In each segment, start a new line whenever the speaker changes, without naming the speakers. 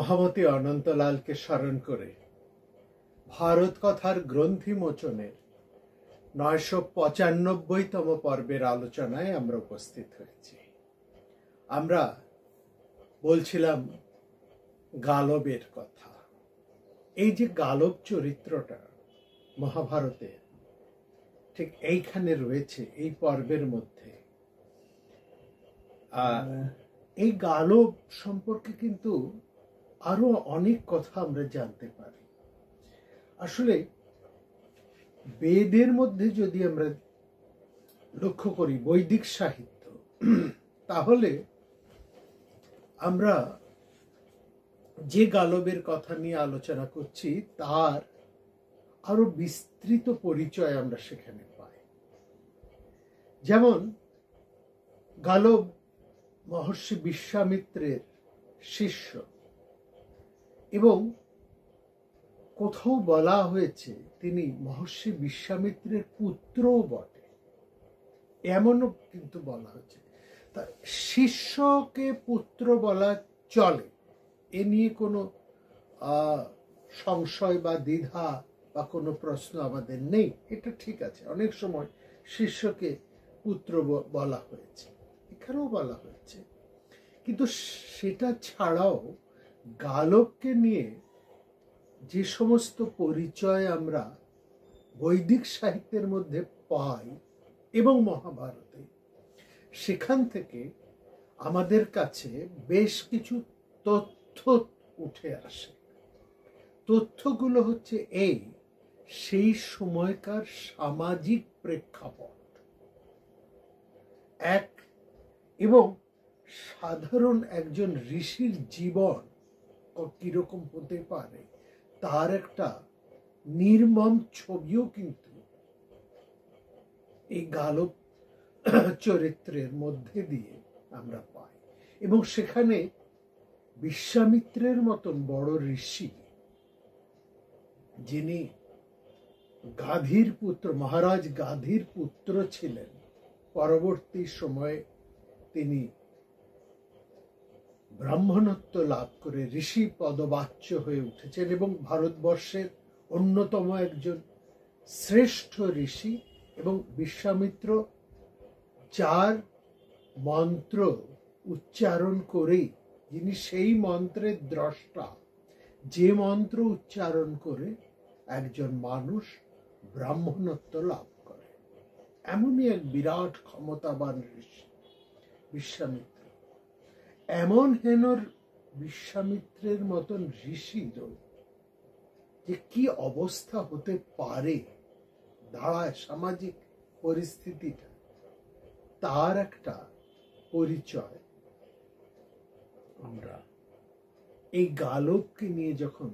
মহামতি অনন্তলালকে স্মরণ করে ভারত কথার গ্রন্থি মোচনের 995তম পর্বের আলোচনায় আমরা উপস্থিত হয়েছি। আমরা বলছিলাম গালবের কথা। এই যে গালব চরিত্রটা মহাভারতে ঠিক এইখানে রয়েছে, এই পর্বের মধ্যে। এই গালব সম্পর্কে কিন্তু আরো অনেক কথা আমরা জানতে পারি। আসলে বেদের মধ্যে যদি আমরা লক্ষ্য করি বৈদিক সাহিত্য, তাহলে আমরা যে গালবের কথা নিয়ে আলোচনা করছি তার আরো বিস্তৃত পরিচয় আমরা সেখানে পাই। যেমন গালব মহর্ষি বিশ্বামিত্রের শিষ্য, এবং কোথাও বলা হয়েছে তিনি মহর্ষি বিশ্বামিত্রের পুত্রও বটে, এমনও কিন্তু বলা হয়েছে। তা শিষ্যকে পুত্র বলা চলে, এ নিয়ে কোনো সংশয় বা দ্বিধা বা কোনো প্রশ্ন আমাদের নেই, এটা ঠিক আছে। অনেক সময় শিষ্যকে পুত্র বলা হয়েছে, এখানেও বলা হয়েছে। কিন্তু সেটা ছাড়াও গালবকে নিয়ে যে সমস্ত পরিচয় আমরা বৈদিক সাহিত্যের মধ্যে পাই এবং মহাভারতে, সেখান থেকে আমাদের কাছে বেশ কিছু তথ্য উঠে আসে। তথ্যগুলো হচ্ছে সেই সময়কার সামাজিক প্রেক্ষাপট এক, এবং সাধারণ একজন ঋষির জীবন কিরকম হতে পারে তার একটা নির্মম ছবিও কিন্তু এই গালব চরিত্রের মধ্যে দিয়ে আমরা পাই। এবং সেখানে বিশ্বামিত্রের মতন বড় ঋষি, যিনি গাধীর পুত্র, মহারাজ গাধীর পুত্র ছিলেন, পরবর্তী সময়ে তিনি ব্রাহ্মণত্ব লাভ করে ঋষি পদবাচ্য হয়ে উঠেছেন এবং ভারতবর্ষের অন্যতম একজন শ্রেষ্ঠ ঋষি। এবং বিশ্বামিত্র যার মন্ত্র উচ্চারণ করেই, যিনি সেই মন্ত্রের দ্রষ্টা, যে মন্ত্র উচ্চারণ করে একজন মানুষ ব্রাহ্মণত্ব লাভ করে, এমনই এক বিরাট ক্ষমতাবান ঋষি বিশ্বামিত্র। এমন হেনর বিশ্বামিত্রের মতন ঋষির যে কি অবস্থা হতে পারে দাঁড়ায় সামাজিক পরিস্থিতিটা, তার একটা পরিচয় আমরা এই গালবকে নিয়ে যখন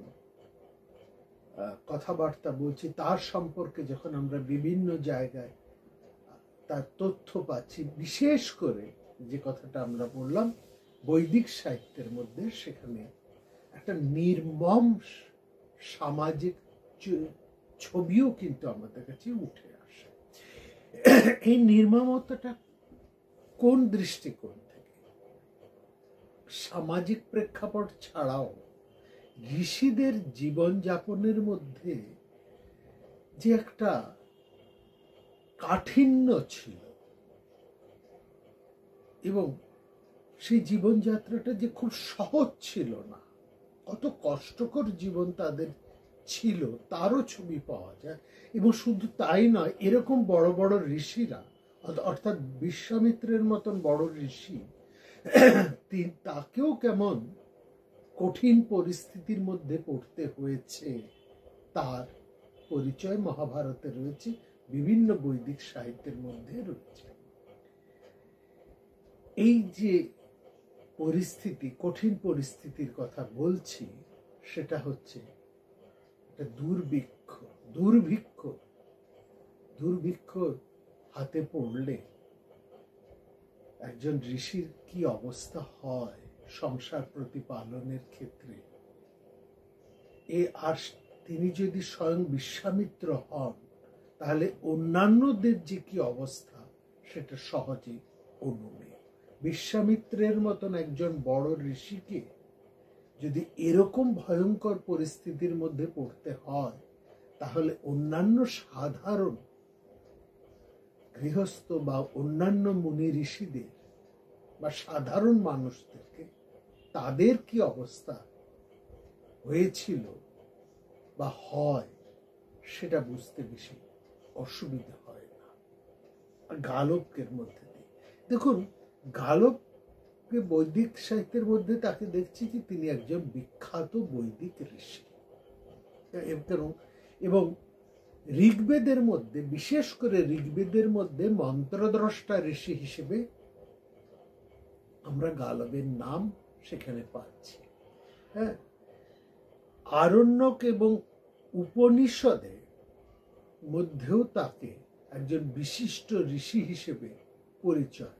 কথাবার্তা বলছি, তার সম্পর্কে যখন আমরা বিভিন্ন জায়গায় তার তথ্য পাচ্ছি, বিশেষ করে যে কথাটা আমরা বললাম বৈদিক সাহিত্যের মধ্যে, সেখানে একটা নির্মম সামাজিক ছবিও কিন্তু আমাদের কাছে উঠে আসে। এই নির্মমতাটা কোন দৃষ্টিকোণ থেকে? সামাজিক প্রেক্ষাপট ছাড়াও ঋষিদের জীবনযাপনের মধ্যে যে একটা কাঠিন্য ছিল, এবং সেই জীবনযাত্রাটা যে খুব সহজ ছিল না, কত কষ্টকর জীবন তাদের ছিল, তারও ছবি পাওয়া যায়। এবং শুধু তাই নয়, এরকম বড় বড় ঋষিরা, অর্থাৎ বিশ্বামিত্রের মতন বড় ঋষি, তাকেও কেমন কঠিন পরিস্থিতির মধ্যে পড়তে হয়েছে তার পরিচয় মহাভারতে রয়েছে, বিভিন্ন বৈদিক সাহিত্যের মধ্যে রয়েছে। এই যে পরিস্থিতি, কঠিন পরিস্থিতির কথা বলছি, সেটা হচ্ছে একটা দুর্ভিক্ষ হাতে পড়লে একজন ঋষির কি অবস্থা হয় সংসার প্রতিপালনের ক্ষেত্রে। আর তিনি যদি স্বয়ং বিশ্বামিত্র হন, তাহলে অন্যান্যদের যে কি অবস্থা সেটা সহজেই অনুমেয়। বিশ্বামিত্রের মতন একজন বড় ঋষিকে যদি এরকম ভয়ঙ্কর পরিস্থিতির মধ্যে পড়তে হয়, তাহলে অন্যান্য সাধারণ গৃহস্থ বা অন্যান্য মুনি ঋষিদের বা সাধারণ মানুষদেরকে তাদের কি অবস্থা হয়েছিল বা হয়, সেটা বুঝতে বেশি অসুবিধা হয় না। আর গালবকের মধ্যে দিয়ে দেখুন, গালবকে বৈদিক সাহিত্যের মধ্যে তাকে দেখছি যে তিনি একজন বিখ্যাত বৈদিক ঋষি, এবং ঋগ্বেদের মধ্যে, বিশেষ করে ঋগ্বেদের মধ্যে মন্ত্রদ্রষ্টা ঋষি হিসেবে আমরা গালবের নাম সেখানে পাচ্ছি। হ্যাঁ, আরণ্যক এবং উপনিষদের মধ্যেও তাকে একজন বিশিষ্ট ঋষি হিসেবে পরিচয়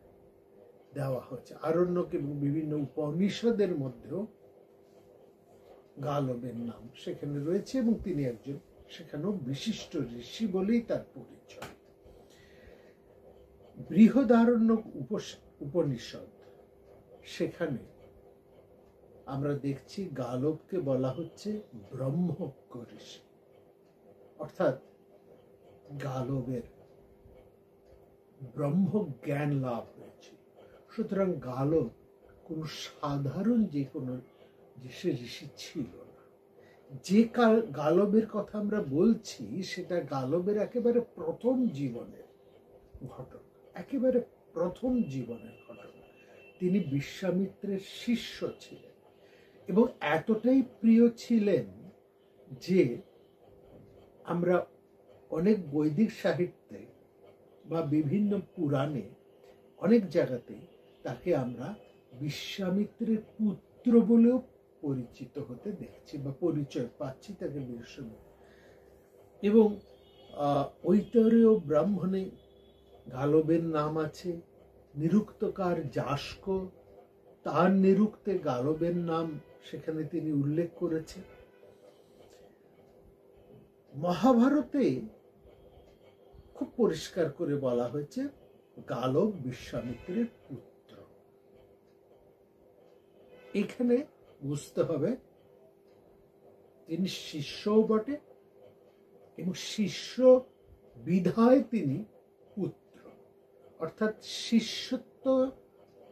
দেওয়া হচ্ছে। আরণ্যক এবং বিভিন্ন উপনিষদের মধ্যেও গালবের নাম সেখানে রয়েছে এবং তিনি একজন সেখানেও বিশিষ্ট ঋষি বলেই তার পরিচয়। বৃহদারণ্যক উপনিষদ, সেখানে আমরা দেখছি গালবকে বলা হচ্ছে ব্রহ্মজ্ঞ ঋষি, অর্থাৎ গালবের ব্রহ্মজ্ঞান লাভ হয়েছে। সুতরাং গালব কোন সাধারণ যে কোনো ঋষি ছিল না। যে গালবের কথা আমরা বলছি সেটা গালবের একেবারে প্রথম জীবনের ঘটনা, একেবারে প্রথম জীবনের ঘটনা। তিনি বিশ্বামিত্রের শিষ্য ছিলেন এবং এতটাই প্রিয় ছিলেন যে আমরা অনেক বৈদিক সাহিত্যে বা বিভিন্ন পুরাণে অনেক জায়গাতেই তাকে আমরা বিশ্বামিত্রের পুত্র বলেও পরিচিত হতে দেখছি বা পরিচয় পাচ্ছি তাকে বিশ্বামিত্র। এবং ঐতরেয় ব্রাহ্মণে গালবের নাম আছে। নিরুক্তকার যাস্ক, তার নিরুক্তে গালবের নাম সেখানে তিনি উল্লেখ করেছেন। মহাভারতে খুব পরিষ্কার করে বলা হয়েছে গালব বিশ্বামিত্রের পুত্র। এখানে বুঝতে হবে তিনি শিষ্যও বটে এবং শিষ্য বিধায় তিনি পুত্র, অর্থাৎ শিষ্যত্ব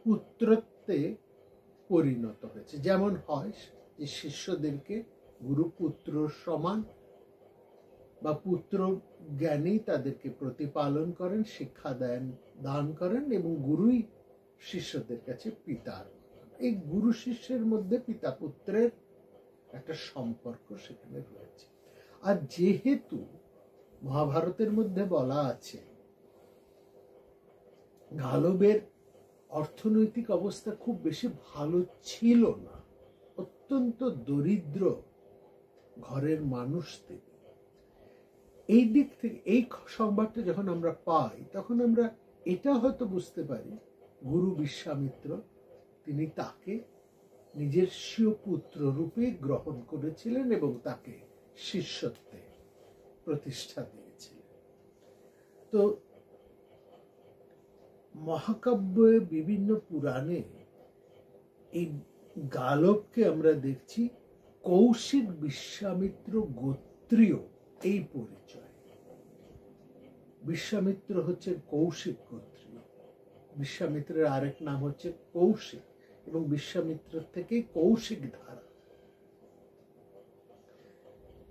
পুত্রত্বে পরিণত হয়েছে। যেমন হয় যে শিষ্যদেরকে গুরু পুত্র সমান বা পুত্র জ্ঞানী তাদেরকে প্রতিপালন করেন, শিক্ষা দান করেন এবং গুরুই শিষ্যদের কাছে পিতার। এই গুরু শিষ্যের মধ্যে পিতা পুত্রের একটা সম্পর্ক সেখানে রয়েছে। আর যেহেতু মহাভারতের মধ্যে বলা আছে গালবের অর্থনৈতিক অবস্থা খুব বেশি ভালো ছিল না, অত্যন্ত দরিদ্র ঘরের মানুষ তিনি, এই দিক থেকে এই সংবাদটা যখন আমরা পাই তখন আমরা এটা হয়তো বুঝতে পারি গুরু বিশ্বামিত্র তিনি তাকে নিজের স্বীয় পুত্র রূপে গ্রহণ করেছিলেন এবং তাকে শিষ্যত্বে প্রতিষ্ঠা দিয়েছিলেন। তো মহাকাব্যে বিভিন্ন পুরাণে এই গালবকে আমরা দেখছি কৌশিক বিশ্বামিত্র গোত্রীয় এই পরিচয়। বিশ্বামিত্র হচ্ছে কৌশিক গোত্রীয়, বিশ্বামিত্রের আরেক নাম হচ্ছে কৌশিক এবং বিশ্বামিত্র থেকে কৌশিক ধারা।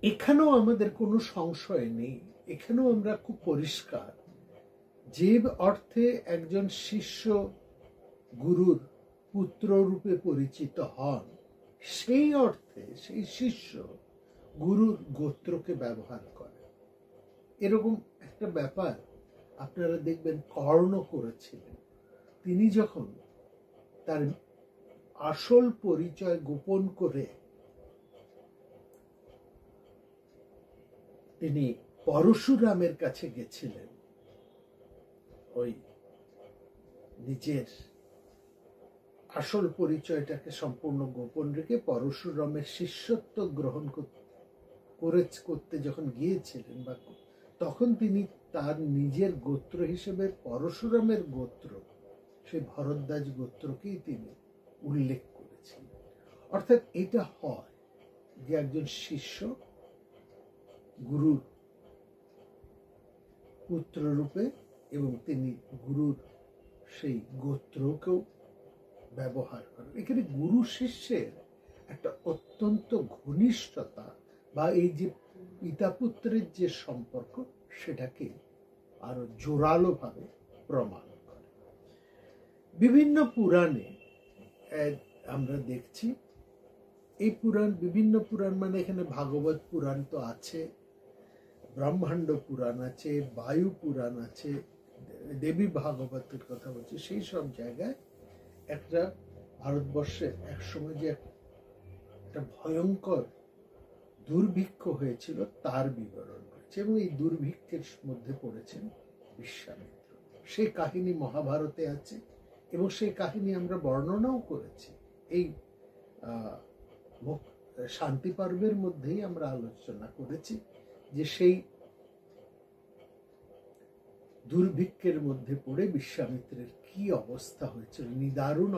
এখানেও আমাদের কোনো সংশয় নেই, এখানেও আমরা খুব পরিষ্কার যে অর্থে একজন শিষ্য গুরুর পুত্র রূপে পরিচিত হন, সেই অর্থে সেই শিষ্য গুরুর গোত্রকে ব্যবহার করে। এরকম একটা ব্যাপার আপনারা দেখবেন কর্ণ করেছিলেন। তিনি যখন তার আসল পরিচয় গোপন করে তিনি পরশুরামের কাছে গেছিলেন, ওই নিজের আসল পরিচয়টাকে সম্পূর্ণ গোপন রেখে পরশুরামের শিষ্যত্ব গ্রহণ করতে যখন গিয়েছিলেন, বা তখন তিনি তার নিজের গোত্র হিসেবে পরশুরামের গোত্র, সেই ভরদ্বাজ গোত্রকেই তিনি উল্লেখ করেছিলেন। অর্থাৎ এটা হয় যে একজন শিষ্য গুরুর পুত্র রূপে, এবং তিনি গুরুর সেই গোত্রকেও ব্যবহার করেন। এখানে গুরু শিষ্যের একটা অত্যন্ত ঘনিষ্ঠতা বা এই যে পিতা পুত্রের যে সম্পর্ক, সেটাকে আরো জোরালো ভাবে প্রমাণ করে। বিভিন্ন পুরাণে আমরা দেখছি, এই পুরাণ, বিভিন্ন পুরাণ মানে এখানে ভাগবত পুরাণ তো আছে, ব্রহ্মাণ্ড পুরাণ আছে, বায়ু পুরাণ আছে, দেবী ভাগবতের কথা বলছি, সেই সব জায়গায় একটা ভারতবর্ষে একসময় যে একটা ভয়ঙ্কর দুর্ভিক্ষ হয়েছিল তার বিবরণ রয়েছে, এবং এই দুর্ভিক্ষের মধ্যে পড়েছেন বিশ্বামিত্র। সেই কাহিনী মহাভারতে আছে, এবং সেই কাহিনী আমরা বর্ণনাও করেছি। এই শান্তি পর্বের মধ্যেই আমরা আলোচনা করেছি যে সেই দুর্ভিক্ষের মধ্যে পড়ে বিশ্বামিত্রের কি অবস্থা হয়েছিল, নিদারুণ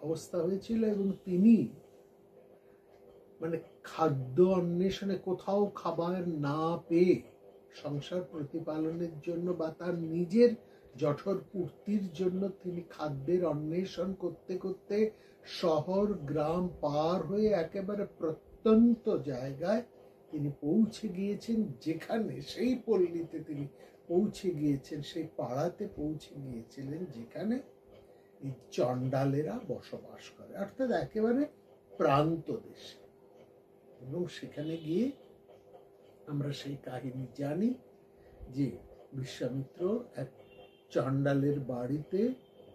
অবস্থা হয়েছিল, এবং তিনি মানে খাদ্য অন্বেষণে কোথাও খাবার না পেয়ে সংসার প্রতিপালনের জন্য বা তার নিজের জঠর পূর্তির জন্য তিনি খাদ্যের অন্বেষণ করতে করতে শহর গ্রাম পার হয়ে একেবারে প্রত্যন্ত জায়গায় তিনি পৌঁছে গিয়েছেন, যেখানে সেই পল্লীতে তিনি পৌঁছে গিয়েছেন, সেই পাড়াতে পৌঁছে গিয়েছিলেন যেখানে এই চণ্ডালেরা বসবাস করে, অর্থাৎ একেবারে প্রান্ত দেশে। এবং সেখানে গিয়ে আমরা সেই কাহিনী জানি যে বিশ্বামিত্র এক চণ্ডালের বাড়িতে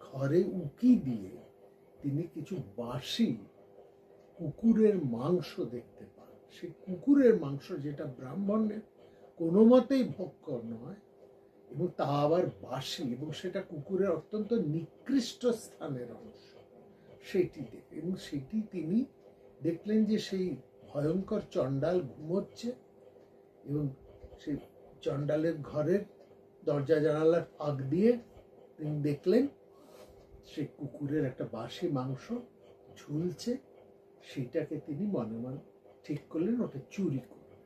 ঘরে উকি দিয়ে তিনি কিছু বাসি কুকুরের মাংস দেখতে পান। সেই কুকুরের মাংস, যেটা ব্রাহ্মণের কোনো মতেই ভোগ্য নয়, এবং তা আবার বাসি, এবং সেটা কুকুরের অত্যন্ত নিকৃষ্ট স্থানের অংশ, সেটি দেখে, এবং সেটি তিনি দেখলেন যে সেই ভয়ঙ্কর চণ্ডাল ঘুমোচ্ছে, এবং সেই চণ্ডালের ঘরের দরজা জানালার ফাঁক দিয়ে তিনি দেখলেন সেই কুকুরের একটা বাসি মাংস ঝুলছে। সেটাকে তিনি মনে মনে ঠিক করলেন ওটা চুরি করবেন,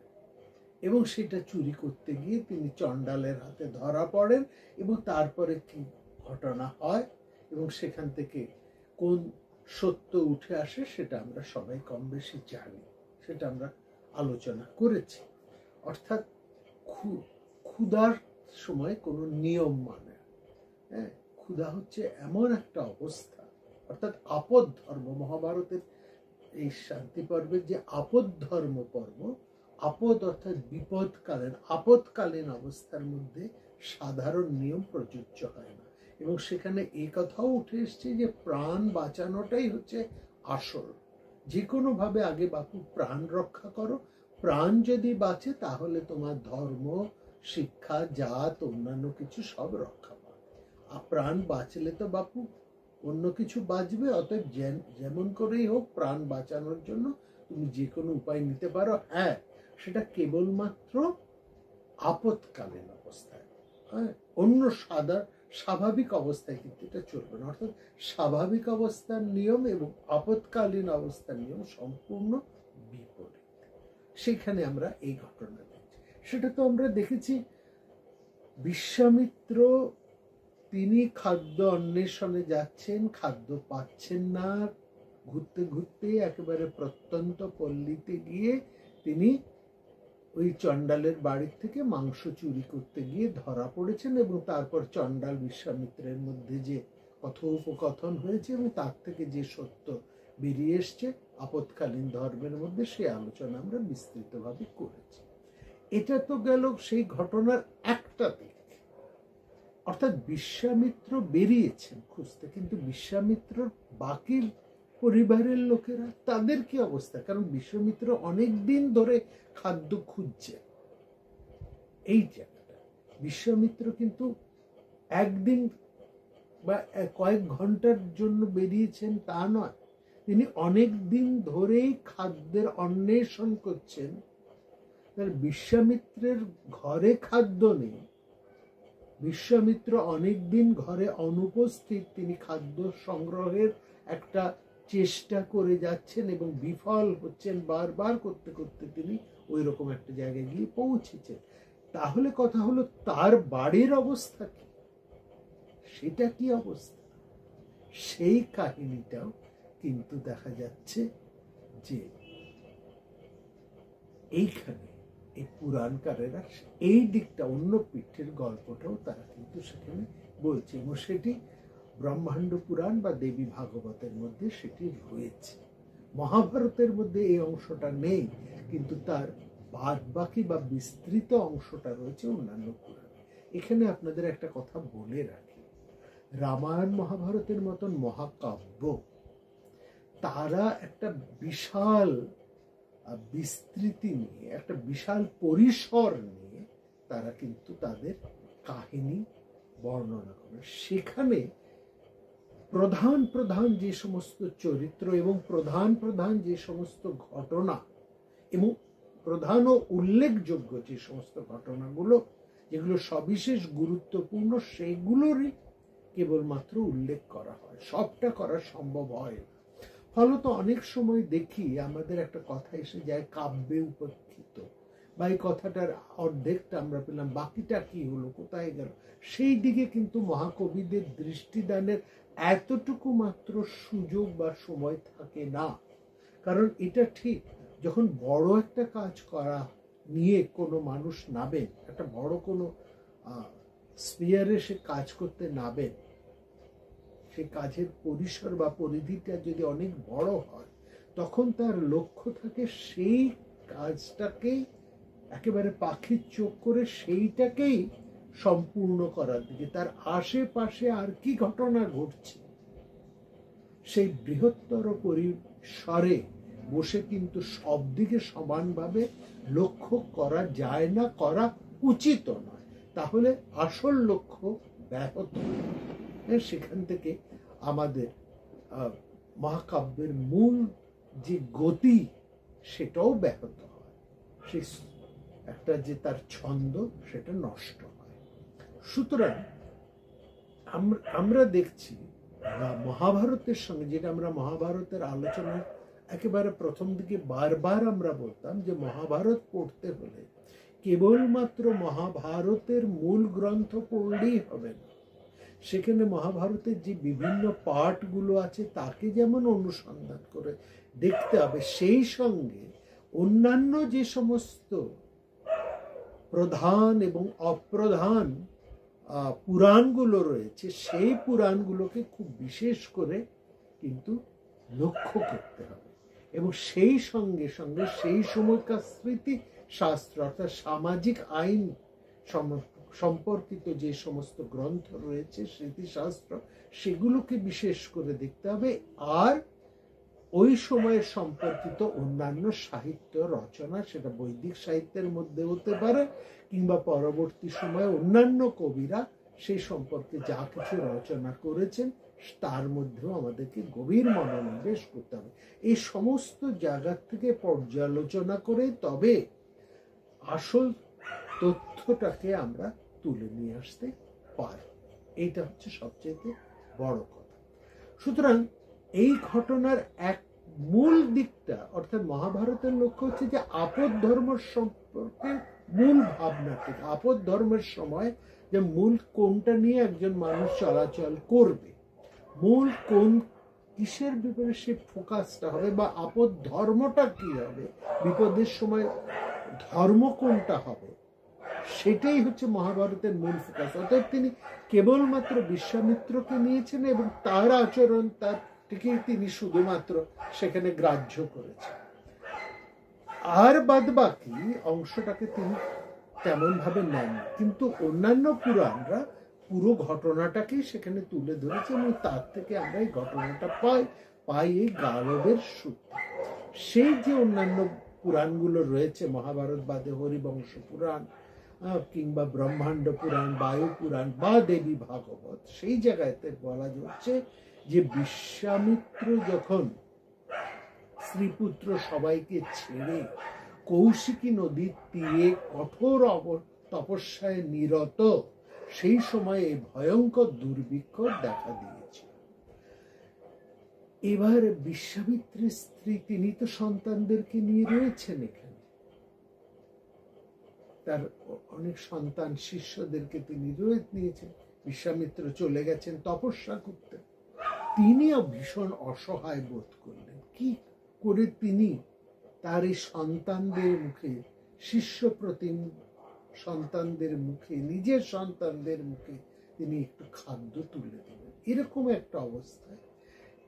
এবং সেটা চুরি করতে গিয়ে তিনি চণ্ডালের হাতে ধরা পড়েন। এবং তারপরে কি ঘটনা হয় এবং সেখান থেকে কোন সত্য উঠে আসে সেটা আমরা সবাই কম বেশি জানি, সেটা আমরা আলোচনা করেছি। অর্থাৎ ক্ষুধার সময় কোনো নিয়ম মানে, হ্যাঁ, ক্ষুধা হচ্ছে এমন একটা অবস্থা, অর্থাৎ আপদ ধর্ম, মহাভারতের এই শান্তি পর্বের যে আপদ ধর্ম পর্ব, আপদ অর্থাৎ বিপদকালীন, আপদকালীন অবস্থার মধ্যে সাধারণ নিয়ম প্রযোজ্য হয় না, এবং সেখানে এই কথাও উঠে এসছে যে প্রাণ বাঁচানোটাই হচ্ছে আসল। যে কোনো ভাবে আগে বাপু প্রাণ রক্ষা করো, প্রাণ যদি বাঁচে তাহলে তোমার ধর্ম, শিক্ষা, জাত, অন্যান্য কিছু সব রক্ষা পাবে। আর প্রাণ বাঁচলে তো বাপু অন্য কিছু বাঁচবে। অতএব যেমন করেই হোক প্রাণ বাঁচানোর জন্য তুমি যে কোনো উপায় নিতে পারো, হ্যাঁ, সেটা কেবলমাত্র আপদকালীন অবস্থায়, হ্যাঁ, অন্য স্বাভাবিক অবস্থায় কিন্তু এটা চলবে না। অর্থাৎ স্বাভাবিক অবস্থার নিয়ম এবং আপদকালীন অবস্থার নিয়ম সম্পূর্ণ বিপরীত। সেখানে আমরা এই ঘটনা দেখছি। সেটা তো আমরা দেখেছি বিশ্বামিত্র তিনি খাদ্য অন্বেষণে যাচ্ছেন, খাদ্য পাচ্ছেন না, ঘুরতে ঘুরতে একেবারে প্রত্যন্ত পল্লীতে গিয়ে তিনি ওই চণ্ডালের বাড়ির থেকে মাংস চুরি করতে গিয়ে ধরা পড়েছেন, এবং তারপর চণ্ডাল বিশ্বামিত্রের মধ্যে যে কথোপকথন হয়েছে এবং তার থেকে যে সত্য বেরিয়ে এসছে আপদকালীন ধর্মের মধ্যে, সেই আলোচনা আমরা বিস্তৃতভাবে করেছি। এটা তো গেল সেই ঘটনার একটা দিক। অর্থাৎ বিশ্বামিত্র বেরিয়েছেন খুঁজতে, কিন্তু বিশ্বামিত্রর বাকি পরিবারের লোকেরা, তাদের কি অবস্থা? কারণ বিশ্বামিত্র অনেক দিন ধরে খাদ্য খুঁজছে। এই জায়গাটা বিশ্বামিত্র কিন্তু একদিন বা কয়েক ঘন্টার জন্য বেরিয়েছেন তা নয়, তিনি অনেক দিন ধরেই খাদ্যের অন্বেষণ করছেন। বিশ্বামিত্রের ঘরে খাদ্য নেই, বিশ্বামিত্র অনেকদিন ঘরে অনুপস্থিত, তিনি খাদ্য সংগ্রহের একটা চেষ্টা করে যাচ্ছেন এবং বিফল হচ্ছেন, বারবার করতে করতে তিনি ওই রকম একটা জায়গায় গিয়ে পৌঁছেছেন। তাহলে কথা হলো, তার বাড়ির অবস্থা কি, সেটা কি অবস্থা, সেই কাহিনীটাও কিন্তু দেখা যাচ্ছে যে এইখানে এই পুরাণকারেরা এই দিকটা, অন্য পিঠের গল্পটাও তারা কিন্তু সেখানে বলছে, এবং সেটি ব্রহ্মাণ্ড পুরাণ বা দেবী ভাগবতের মধ্যে সেটি রয়েছে। মহাভারতের মধ্যে এই অংশটা নেই, কিন্তু তার বাদ বাকি বা বিস্তৃত অংশটা রয়েছে অন্যান্য পুরাণে। এখানে আপনাদের একটা কথা বলে রাখি, রামায়ণ মহাভারতের মতন মহাকাব্য, তারা একটা বিশাল বিস্তৃতি নিয়ে, একটা বিশাল পরিসর নিয়ে তারা কিন্তু তাদের কাহিনী বর্ণনা করে। সেখানে প্রধান প্রধান যে সমস্ত চরিত্র এবং প্রধান প্রধান যে সমস্ত ঘটনা এবং প্রধান ও উল্লেখযোগ্য যে সমস্ত ঘটনাগুলো, যেগুলো সবিশেষ গুরুত্বপূর্ণ, সেগুলোরই কেবলমাত্র উল্লেখ করা হয়, সবটা করা সম্ভব হয় না। ফলত অনেক সময় দেখি আমাদের একটা কথা এসে যায় কাব্যে উপেক্ষিত, বা এই কথাটার অর্ধেকটা আমরা পেলাম, বাকিটা কি হলো, কোথায় গেল, সেই দিকে কিন্তু মহাকবিদের দৃষ্টিদানের এতটুকু মাত্র সুযোগ বা সময় থাকে না। কারণ এটা ঠিক, যখন বড় একটা কাজ করা নিয়ে কোনো মানুষ নাবেন, একটা বড় কোনো স্পিয়ারে সে কাজ করতে নাবেন, সে কাজের পরিসর বা পরিধিটা যদি অনেক বড় হয়, তখন তার লক্ষ্য থাকে সেই কাজটাকেই একেবারে পাখির চোখ করে সেইটাকেই সম্পূর্ণ করার দিকে। তার আশেপাশে আর কি ঘটনা ঘটছে সেই বৃহত্তর পরিসরে বসে কিন্তু সব দিকে সমানভাবে লক্ষ্য করা যায় না, করা উচিত নয়, তাহলে আসল লক্ষ্য ব্যাহত হয়। সেখান থেকে আমাদের মহাকাব্যের মূল যে গতি সেটাও ব্যাহত হয়, সে একটা যে তার ছন্দ সেটা নষ্ট হয়। সুতরাং আমরা দেখছি মহাভারতের সঙ্গে, যেটা আমরা মহাভারতের আলোচনায় একেবারে প্রথম দিকে বারবার আমরা বলতাম যে মহাভারত পড়তে হলে কেবলমাত্র মহাভারতের মূল গ্রন্থ পড়লেই হবে না, সেখানে মহাভারতের যে বিভিন্ন পার্টগুলো আছে তাকে যেমন অনুসন্ধান করে দেখতে হবে, সেই সঙ্গে অন্যান্য যে সমস্ত প্রধান এবং অপ্রধান পুরাণগুলো রয়েছে, সেই পুরাণগুলোকে খুব বিশেষ করে কিন্তু লক্ষ্য করতে হবে, এবং সেই সঙ্গে সঙ্গে সেই সময়কার স্মৃতি শাস্ত্র অর্থাৎ সামাজিক আইন সম্পর্কিত যে সমস্ত গ্রন্থ রয়েছে, স্মৃতিশাস্ত্র, সেগুলোকে বিশেষ করে দেখতে হবে। আর ওই সময়ের সম্পর্কিত অন্যান্য সাহিত্য রচনা, সেটা বৈদিক সাহিত্যের মধ্যে হতে পারে কিংবা পরবর্তী সময়ে অন্যান্য কবিরা সেই সম্পর্কে যা কিছু রচনা করেছেন, তার মধ্যেও আমাদেরকে গভীর মনোনিবেশ করতে হবে। এই সমস্ত জায়গা থেকে পর্যালোচনা করে তবে আসল তথ্যটাকে আমরা তুলে নিয়ে আসতে পারি, এইটা হচ্ছে সবচেয়ে বড় কথা। সুতরাং এই ঘটনার এক মূল দিকটা, অর্থাৎ মহাভারতের লক্ষ্য হচ্ছে যে আপদ ধর্ম সম্পর্কে মূল ভাবনাটি, আপদ ধর্মের সময় যে মূল কোনটা নিয়ে একজন মানুষ চলাচল করবে, মূল কোন কিসের ব্যাপারে সে ফোকাসটা হবে, বা আপদ ধর্মটা কি হবে, বিপদের সময় ধর্ম কোনটা হবে, সেটাই হচ্ছে মহাভারতের মূল ফোকাস। অর্থাৎ তিনি কেবলমাত্র বিশ্বামিত্রকে নিয়েছেন এবং তার আচরণ, তার থেকেই তিনি শুধুমাত্র সেখানে গ্রাহ্য করেছেন, আর বাদ বাকি অংশটাকে তিনি তেমন ভাবে নেন। কিন্তু অন্যান্য পুরাণরা পুরো ঘটনাটাকেই সেখানে তুলে ধরেছে, এবং তার থেকে আমরা এই ঘটনাটা পাই এই গালবের সূত্রে। সেই যে অন্যান্য পুরাণগুলো রয়েছে মহাভারত বাদে, হরিবংশ পুরাণ কিংবা ব্রহ্মাণ্ড পুরাণ, বায়ু পুরাণ বা দেবী ভাগবত, সেই জায়গাতে বলা যাচ্ছে যে বিশ্বামিত্র যখন স্ত্রীপুত্র সবাইকে ছেড়ে কৌশিকী নদীর তীরে কঠোর তপস্যায় নিরত, সেই সময়ে ভয়ঙ্কর দুর্ভিক্ষ দেখা দিয়েছে। এবার বিশ্বামিত্রের স্ত্রী তিনি তো সন্তানদেরকে নিয়ে রয়েছেন এখানে, তার অনেক সন্তান শিষ্যদেরকে তিনি রয়ে নিয়েছেন। বিশ্বামিত্র চলে গেছেন তপস্যা করতে, তিনিও ভীষণ অসহায় বোধ করলেন। কি করে তিনি তার এই সন্তানদের মুখে, শিষ্য প্রতিম সন্তানদের মুখে, নিজের সন্তানদের মুখে তিনি একটু খাদ্য তুলে দেবেন, এরকম একটা অবস্থায়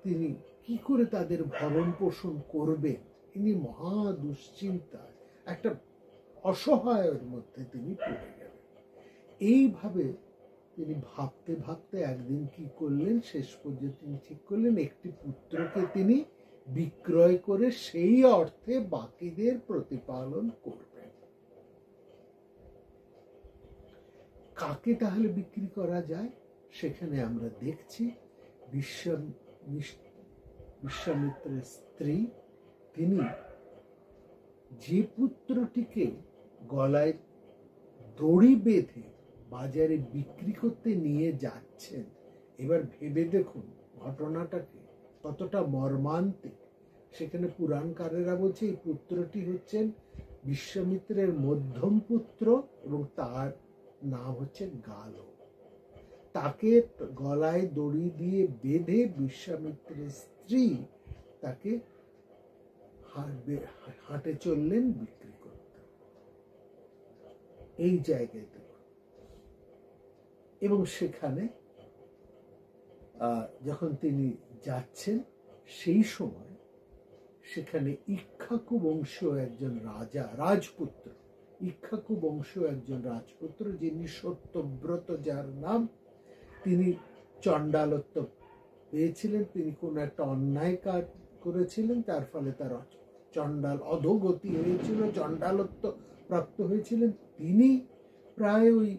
তিনি কি করে তাদের ভরণ পোষণ করবেন, তিনি মহা দুশ্চিন্তায়, একটা অসহায়ের মধ্যে তিনি পড়ে গেলেন। এইভাবে তিনি ভাবতে ভাবতে একদিন কি করলেন, শেষ পর্যন্ত তিনি ঠিক করলেন একটি পুত্রকে তিনি বিক্রয় করে সেই অর্থে বাকিদের প্রতিপালন করবেন। কাকে তাহলে বিক্রি করা যায়? সেখানে আমরা দেখছি বিশ্বামিত্রের স্ত্রী তিনি যে পুত্রটিকে গলায় দড়ি বেঁধে বাজারে বিক্রি করতে নিয়ে যাচ্ছেন, এবার ভেবে দেখুন ঘটনাটাকে কতটা মর্মান্তিক। সেখানে পুরাণকারেরা বলছে এই পুত্রটি হচ্ছেন বিশ্বামিত্রের মধ্যম পুত্র এবং তার নাম হচ্ছে গালো। তাকে গলায় দড়ি দিয়ে বেঁধে বিশ্বামিত্রের স্ত্রী তাকে হাটে চললেন বিক্রি করতে, এই জায়গায় দেখুন। এবং সেখানে যখন তিনি যাচ্ছেন সেই সময় সেখানে ইক্ষ্বাকু বংশীয় একজন রাজা, রাজপুত্র, ইক্ষ্বাকু বংশীয় একজন রাজপুত্র যিনি সত্যব্রত যার নাম, তিনি চণ্ডালত্ব পেয়েছিলেন। তিনি কোন একটা অন্যায় কাজ করেছিলেন, তার ফলে তার চণ্ডাল অধোগতি হয়েছিল, চণ্ডালত্ব প্রাপ্ত হয়েছিলেন। তিনি প্রায় ওই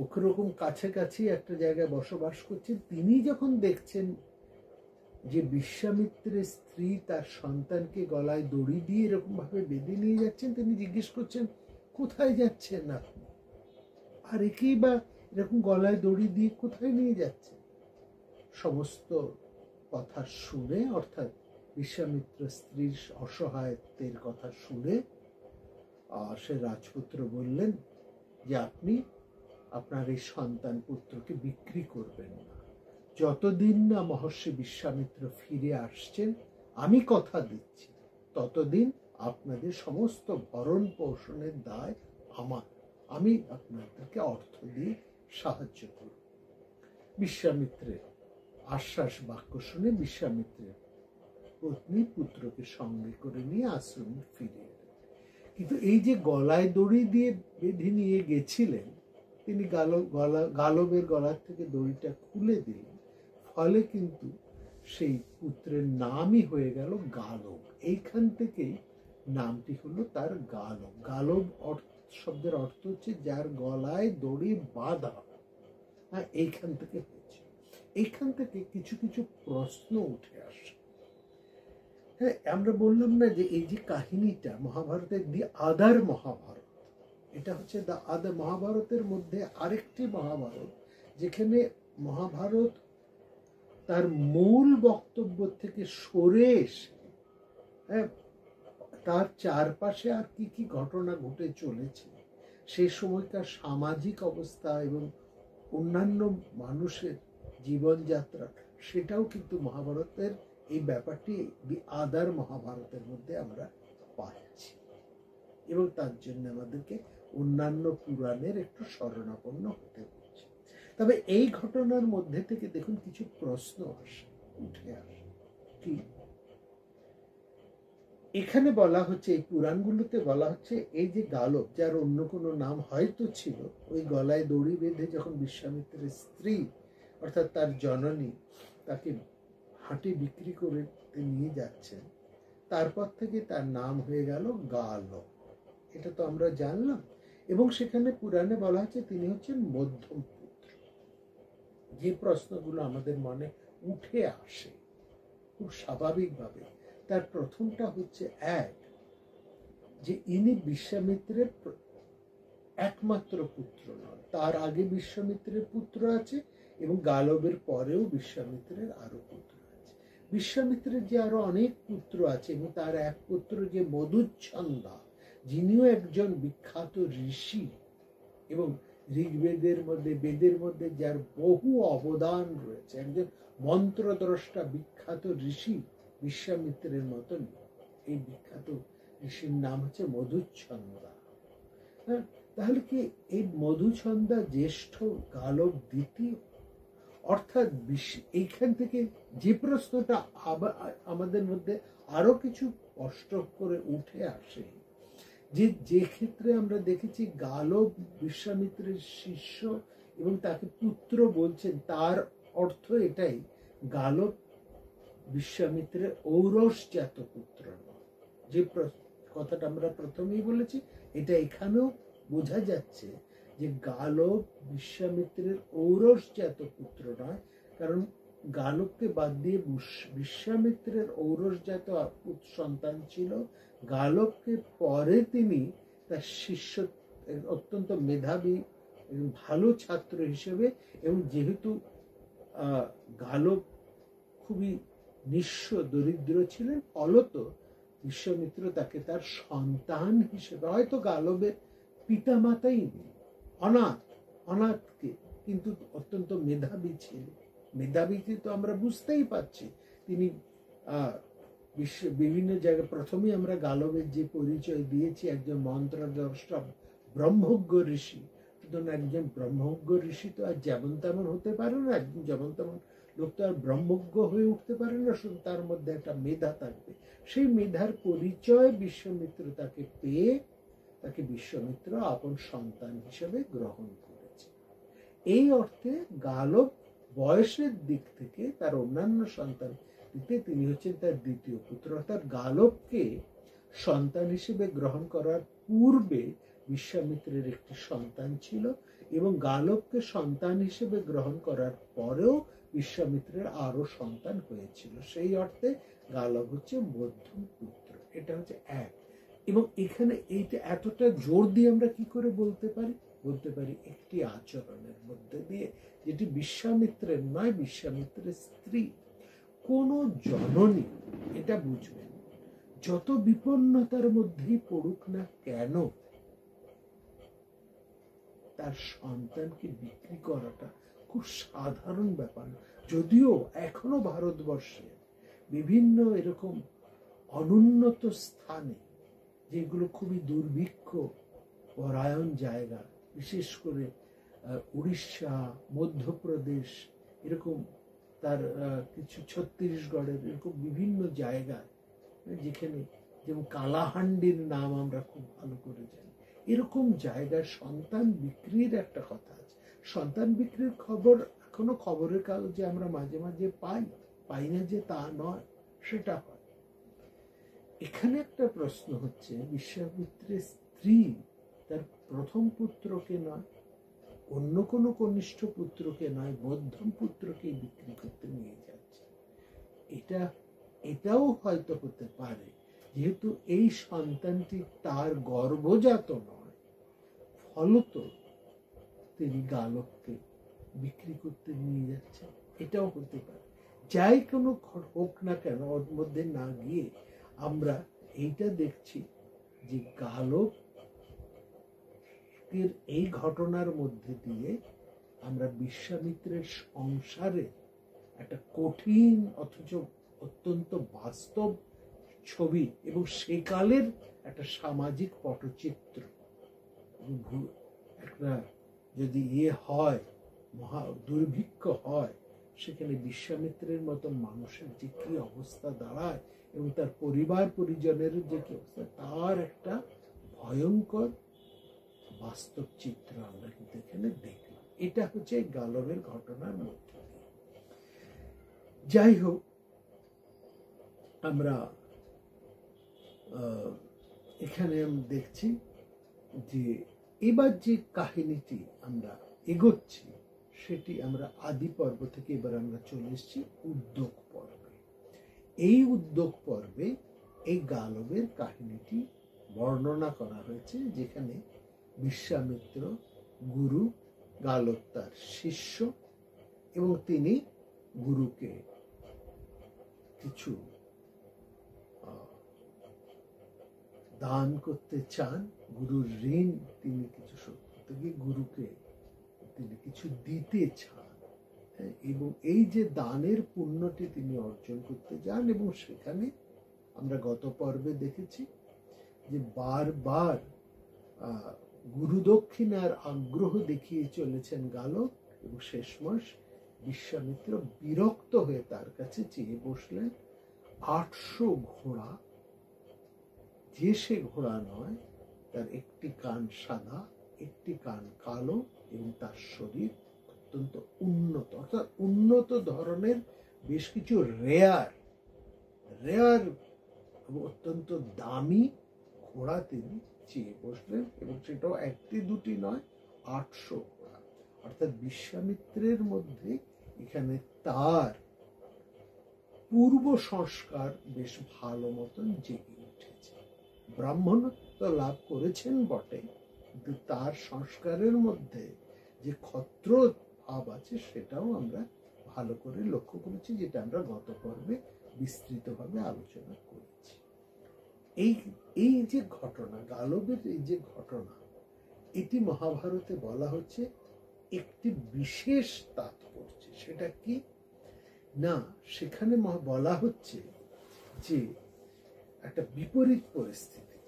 ওরকম কাছাকাছি একটা জায়গায় বসবাস করছেন। তিনি যখন দেখছেন যে বিশ্বামিত্রের স্ত্রী তার সন্তানকে গলায় দড়ি দিয়ে এরকম ভাবে বেঁধে নিয়ে যাচ্ছেন, তিনি জিজ্ঞেস করছেন কোথায় যাচ্ছেন আপনি, আর একেই বা এরকম গলায় দড়ি দিয়ে কোথায় নিয়ে যাচ্ছেন। সমস্ত কথা শুনে, অর্থাৎ বিশ্বামিত্র স্ত্রীর অসহায়ত্বের কথা শুনে সে রাজপুত্র বললেন যে আপনি আপনার এই সন্তান পুত্রকে বিক্রি করবেন না, যতদিন না মহর্ষি বিশ্বামিত্র ফিরে আসছেন, আমি কথা দিচ্ছি ততদিন আপনাদের সমস্ত ভরণ পোষণের দায় আমার, আমি আপনাদেরকে অর্থ দিয়ে সাহায্য করব। বিশ্বামিত্রের আশ্বাস বাক্য শুনে বিশ্বামিত্রের পত্নী পুত্রকে সঙ্গে করে নিয়ে আশ্রমে ফিরে এলেন। কিন্তু এই যে গলায় দড়ি দিয়ে বেঁধে নিয়ে গেছিলেন, তিনি গালবের গলার থেকে দড়িটা খুলে দিলেন, ফলে কিন্তু সেই পুত্রের নামই হয়ে গেল গালব। এইখান থেকে নামটি হলো তার গালব। গালব শব্দের অর্থ হচ্ছে যার গলায় দড়ি বাঁধা। এইখান থেকে হয়েছে। এইখান থেকে কিছু কিছু প্রশ্ন উঠে আসে। হ্যাঁ, আমরা বললাম না যে এই যে কাহিনীটা মহাভারতের দি আদার মহাভারত, এটা হচ্ছে দ্য আদার মহাভারতের মধ্যে আরেকটি মহাভারত, যেখানে মহাভারত তার মূল বক্তব্য থেকে সরে এসে তার চারপাশে আর কি কি ঘটনা ঘটে চলেছে, সেই সময়কার সামাজিক অবস্থা এবং অন্যান্য মানুষের জীবনযাত্রা, সেটাও কিন্তু মহাভারতের এই ব্যাপারটি দি আদার মহাভারতের মধ্যে আমরা পাচ্ছি। এবং তার জন্য আমাদেরকে অন্যান্য পুরাণের একটু শরণাপন্ন হতে হচ্ছে। তবে এই ঘটনার মধ্যে থেকে দেখুন কিছু প্রশ্ন উঠে আসে। কি এখানে বলা হচ্ছে, এই পুরাণগুলোতে বলা হচ্ছে, এই যে গালব, যার অন্য কোনো নাম হয়তো ছিল, ওই গলায় দড়ি বেঁধে যখন বিশ্বামিত্রের স্ত্রী অর্থাৎ তার জননী তাকে হাটে বিক্রি করে নিয়ে যাচ্ছেন, তারপর থেকে তার নাম হয়ে গেল গালব। এটা তো আমরা জানলাম। এবং সেখানে পুরাণে বলা হচ্ছে তিনি হচ্ছেন মধ্যম পুত্র। যে প্রশ্নগুলো আমাদের মনে উঠে আসে খুব স্বাভাবিকভাবে, তার প্রথমটা হচ্ছে যে ইনি বিশ্বামিত্রের একমাত্র পুত্র নন, তার আগে বিশ্বামিত্রের পুত্র আছে এবং গালবের পরেও বিশ্বামিত্রের আরো পুত্র আছে। বিশ্বামিত্রের যে আরো অনেক পুত্র আছে এবং তার এক পুত্র যে মধুচ্ছন্দা, যিনিও একজন বিখ্যাত ঋষি এবং ঋগ্বেদের মধ্যে বেদের মধ্যে যার বহু অবদান রয়েছে, একজন মন্ত্রদ্রষ্টা বিখ্যাত ঋষি বিশ্বামিত্রের মতন। এই বিখ্যাত ঋষির নাম হচ্ছে মধুচ্ছন্দা। হ্যাঁ, তাহলে কি এই মধুছন্দা জ্যেষ্ঠ, গালব দ্বিতীয়? অর্থাৎ এইখান থেকে যে প্রশ্নটা আমাদের মধ্যে আরো কিছু স্পষ্ট করে উঠে আসে, যে ক্ষেত্রে আমরা দেখেছি গালব বিশ্বামিত্রের শিষ্য এবং তাকে পুত্র বলছেন, তার অর্থ এটাই, গালব বিশ্বামিত্রের ঔরসজাত পুত্র নয়। যে কথাটা আমরা প্রথমেই বলেছি, এটা এখানেও বোঝা যাচ্ছে যে গালব বিশ্বামিত্রের ঔরসজাত পুত্র নয়, কারণ গালবকে বাদ দিয়ে বিশ্বামিত্রের ঔরসজাত সন্তান ছিল। গালবকে পরে তিনি তার শিষ্য, অত্যন্ত মেধাবী ভালো ছাত্র হিসেবে, এবং যেহেতু গালব খুবই নিঃস্ব দরিদ্র ছিলেন, ফলত বিশ্বামিত্র তাকে তার সন্তান হিসেবে, হয়তো গালবের পিতা মাতাই নেই, অনাথকে, কিন্তু অত্যন্ত মেধাবী ছিলেন। মেধাবীতে তো আমরা বুঝতেই পারছি, তিনি বিভিন্ন জায়গায়, প্রথমে আমরা গালবের যে পরিচয় দিয়েছি, একজন মন্ত্রদ্রষ্টা ব্রহ্মজ্ঞ ঋষি, সুতরাং একজন ব্রহ্মজ্ঞ ঋষি তো আর যেমন তেমন হতে পারে না, একজন যেমন তেমন লোক তো আর ব্রহ্মজ্ঞ হয়ে উঠতে পারে না, শুধু তার মধ্যে একটা মেধা থাকবে। সেই মেধার পরিচয় বিশ্বামিত্র তাকে পেয়ে তাকে বিশ্বামিত্র আপন সন্তান হিসেবে গ্রহণ করেছে। এই অর্থে গালব বয়সের দিক থেকে তার অন্যান্য সন্তান দিতে তিনি হচ্ছেন তার দ্বিতীয় পুত্র। অর্থাৎ গালবকে সন্তান হিসেবে গ্রহণ করার পূর্বে বিশ্বামিত্রের একটি সন্তান ছিল, এবং গালবকে সন্তান হিসেবে গ্রহণ করার পরেও বিশ্বামিত্রের আরো সন্তান হয়েছিল। সেই অর্থে গালব হচ্ছে মধ্যম পুত্র। এটা হচ্ছে এক। এবং এখানে এইটা এতটা জোর দিয়ে আমরা কি করে বলতে পারি একটি আচরণের মধ্যে দিয়ে, যেটি বিশ্বামিত্রের নয়, বিশ্বামিত্রের স্ত্রী। কোন জননী, এটা বুঝবেন, যত বিপন্নতার মধ্যেই পড়ুক না কেন, তার সন্তানকে বিক্রি করাটা খুব সাধারণ ব্যাপার। যদিও এখনো ভারতবর্ষে বিভিন্ন এরকম অনুন্নত স্থানে, যেগুলো খুবই দুর্ভিক্ষ পরায়ণ জায়গা, বিশেষ করে উড়িষ্যা, মধ্যপ্রদেশ, এরকম তার কিছু ছত্তিশগড়ের এরকম বিভিন্ন জায়গায়, যেখানে যেমন কালাহান্ডির নাম আমরা খুব ভালো করে জানি, এরকম জায়গায় সন্তান বিক্রির একটা কথা আছে। সন্তান বিক্রির খবর এখনো খবরের কাগজে আমরা মাঝে মাঝে পাই না যে তা নয়, সেটা হয়। এখানে একটা প্রশ্ন হচ্ছে, বিশ্বামিত্রের স্ত্রী তার প্রথম পুত্রকে নয়, অন্য কোনো কনিষ্ঠ পুত্রকে নয়, মধ্যম পুত্রকে বিক্রি করতে নিয়ে যাচ্ছে। এটাও হয়তো হতে পারে, যেহেতু এই সন্তানটি তার গর্ভজাত নয়, ফলত তিনি গালবকে বিক্রি করতে নিয়ে যাচ্ছেন। এটাও হতে পারে। যাই কোনো হোক না কেন, ওর মধ্যে না গিয়ে আমরা এইটা দেখছি যে গালব এই ঘটনার মধ্যে দিয়ে আমরা বিশ্বামিত্রের সংসারে একটা কঠিন অথচ অত্যন্ত বাস্তব ছবি এবং সেকালের একটা সামাজিক পটচিত্র, একটা যদি হয়, মহা দুর্ভিক্ষ হয়, সেখানে বিশ্বামিত্রের মতো মানুষের যে কি অবস্থা দাঁড়ায় এবং তার পরিবার পরিজনের যে কি অবস্থা, তার একটা ভয়ঙ্কর বাস্তব চিত্র আমরা কিন্তু এখানে দেখলাম। এটা হচ্ছে গালবের ঘটনার মধ্যে। যাই হোক, আমরা এখানে দেখছি যে এবার যে কাহিনীটি আমরা এগোচ্ছি, সেটি আমরা আদি পর্ব থেকে এবার আমরা চলে এসেছি উদ্যোগ পর্বে। এই উদ্যোগ পর্বে এই গালবের কাহিনীটি বর্ণনা করা হয়েছে, যেখানে বিশ্বামিত্র গুরু, গালব তার শিষ্য, এবং তিনি গুরুকে কিছু দান করতে চান, গুরুর ঋণ তিনি কিছু শোধ করতে গিয়ে গুরুকে তিনি কিছু দিতে চান, এবং এই যে দানের পুণ্যটি তিনি অর্জন করতে যান, এবং সেখানে আমরা গত পর্বে দেখেছি যে বারবার গুরুদক্ষিণার আগ্রহ দেখিয়ে চলেছেন গালব, এবং শেষমাস বিশ্বামিত্র বিরক্ত হয়ে তার কাছে চেয়ে বসলেন 800 ঘোড়া, যে সে ঘোড়া নয়, তার একটি কান সাদা, একটি কান কালো, এবং তার শরীর অত্যন্ত উন্নত, অর্থাৎ উন্নত ধরনের বেশ কিছু রেয়ার এবং অত্যন্ত দামি ঘোড়া তিনি চেয়ে বসলেন, এবং সেটাও একটি দুটি নয়, 800 ঘোড়া। অর্থাৎ বিশ্বামিত্রের মধ্যে এখানে তার পূর্ব সংস্কার বেশ ভালো মতন জেগে উঠেছে। ব্রাহ্মণত্ব লাভ করেছেন বটে, কিন্তু তার সংস্কারের মধ্যে যে ক্ষত্র ভাব আছে সেটাও আমরা ভালো করে লক্ষ্য করেছি, যেটা আমরা গত পর্বে বিস্তৃতভাবে আলোচনা করেছি। এই যে ঘটনা, গালবের এই যে ঘটনা, এটি মহাভারতে বলা হচ্ছে একটি বিশেষ তাৎপর্য। সেটা কি না, সেখানে বলা হচ্ছে যে একটা বিপরীত পরিস্থিতির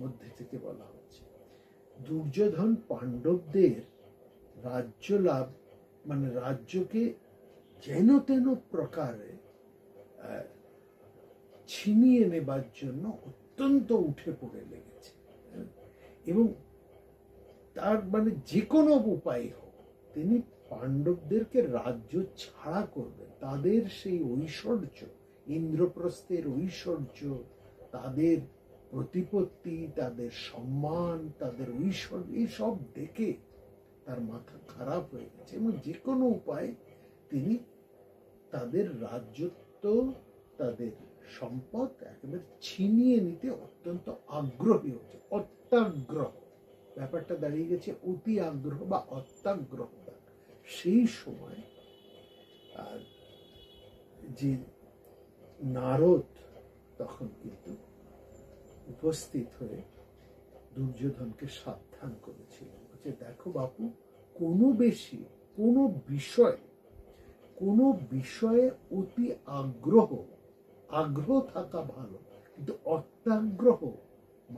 মধ্যে থেকে বলা হচ্ছে দুর্যোধন পাণ্ডবদের রাজ্য লাভ, মানে রাজ্যকে যেন তেন প্রকারে ছিনিয়ে নেবার জন্য অত্যন্ত উঠে পড়ে লেগেছে, এবং তার মানে যে কোনো উপায় হোক তিনি পাণ্ডবদেরকে রাজ্য ছাড়া করবেন। তাদের সেই ঐশ্বর্য, ইন্দ্রপ্রস্থের ঐশ্বর্য, তাদের প্রতিপত্তি, তাদের সম্মান, তাদের ঐশ্বর্য, এইসব দেখে তার মাথা খারাপ হয়ে গেছে, এবং যে কোনো উপায়ে তিনি তাদের রাজ্যত্ব, তাদের সম্পদ একেবারে ছিনিয়ে নিতে অত্যন্ত আগ্রহী হচ্ছে। অত্যাগ্রহ ব্যাপারটা দাঁড়িয়ে গেছে, অতি আগ্রহ বা অত্যাগ্রহ। সেই সময় যে নারদ তখন কিন্তু উপস্থিত হয়ে দুর্যোধনকে সাবধান করেছিল যে দেখো বাপু, কোনো বিষয়ে অতি আগ্রহ থাকা ভালো, কিন্তু অত্যাগ্রহ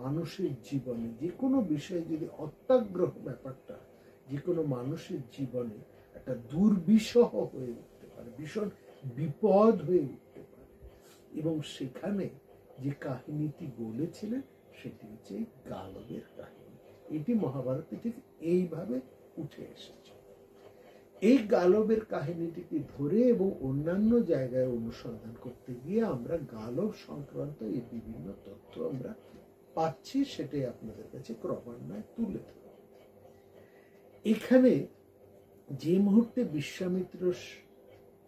মানুষের জীবনে, যে কোনো বিষয়ে যদি অত্যাগ্রহ ব্যাপারটা যে কোনো মানুষের জীবনে একটা দুর্বিষহ হয়ে উঠতে পারে, ভীষণ বিপদ হয়ে উঠতে পারে। এবং সেখানে যে কাহিনীটি বলেছিলেন সেটি হচ্ছে গালবের কাহিনী। এটি মহাভারতে ঠিক এইভাবে উঠে এসেছে। এই গালবের কাহিনীটিকে ধরে এবং অন্যান্য জায়গায় অনুসন্ধান করতে গিয়ে আমরা গালব সংক্রান্ত এই বিভিন্ন তথ্য আমরা পাচ্ছি, সেটাই আপনাদের কাছে ক্রমান্বয়ে তুলে ধরব। এখানে যে মুহূর্তে বিশ্বামিত্র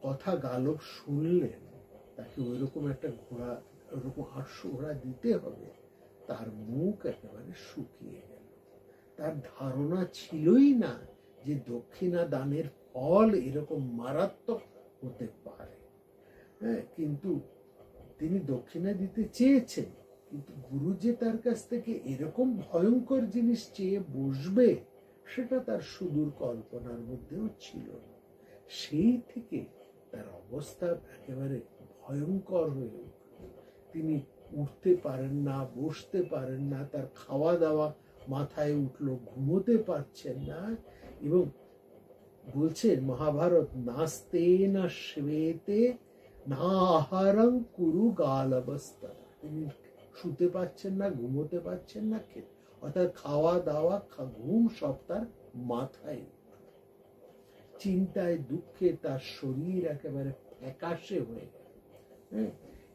কথা গালব শুনলেন, তাকে ওইরকম একটা ঘোড়া, ওরকম 800 ঘোড়া দিতে হবে, তার মুখ একেবারে শুকিয়ে গেল। তার ধারণা ছিলই না যে দক্ষিণা দানের ফল এরকম মারাত্মক হতে পারে। কিন্তু তিনি দক্ষিণা দিতে চেয়েছেন, কিন্তু গুরু যে তার কাছ থেকে এরকম ভয়ঙ্কর জিনিস চেয়ে বসবে সেটা তার সুদূর কল্পনার মধ্যেও ছিল না। সেই থেকে তার অবস্থা একেবারে ভয়ঙ্কর হয়ে উঠল। তিনি উঠতে পারেন না, বসতে পারেন না, তার খাওয়া দাওয়া মাথায় উঠলো, ঘুমোতে পারছেন না। এবং বলছেন মহাভারত, নাস্তে না শ্বেতে না আহারং কুরু গালবস্তা। তিনি শুতে পাচ্ছেন না, ঘুমোতে পাচ্ছেন না, অর্থাৎ খাওয়া দাওয়া ঘুম সব তার মাথায়। চিন্তায় দুঃখে তার শরীর একেবারে ফ্যাকাশে হয়ে গেল,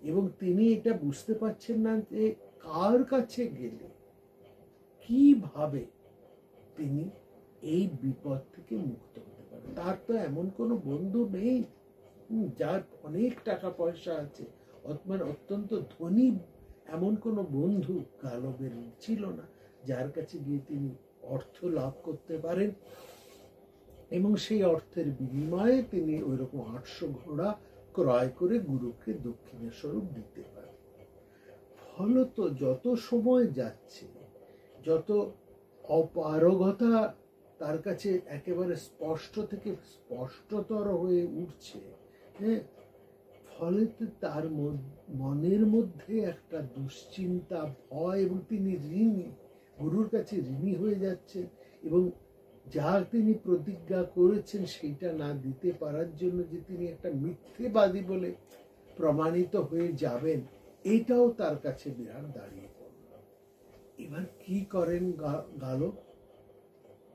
এবং তিনি এটা বুঝতে পারছেন না যে কার কাছে গেলে কিভাবে তিনি এই বিপদ থেকে মুক্ত হতে পারেন। তার তো এমন কোনো বন্ধু নেই যার অনেক টাকা পয়সা আছে, মানে অত্যন্ত ধনী এমন কোনো বন্ধু গালবের ছিল না যার কাছে গিয়ে তিনি অর্থ লাভ করতে পারেন এবং সেই অর্থের বিনিময়ে তিনি ওইরকম 800 ঘোড়া ক্রয় করে গুরুকে দক্ষিণেশ্বরক দিতে পারেন। ফলত যত সময় যাচ্ছে, যত অপারগতা তার কাছে একেবারে স্পষ্ট থেকে স্পষ্টতর হয়ে উঠছে, হ্যাঁ, ফলে তার মনের মধ্যে একটা দুশ্চিন্তা, ভয়, এবং তিনি ঋণী, গুরুর কাছে ঋণী হয়ে যাচ্ছেন, এবং যা তিনি প্রতিজ্ঞা করেছেন সেটা না দিতে পারার জন্য যে তিনি একটা মিথ্যেবাদী বলে প্রমাণিত হয়ে যাবেন, এটাও তার কাছে বিরাট দাঁড়িয়ে পড়ল। এবার কি করেন গালব?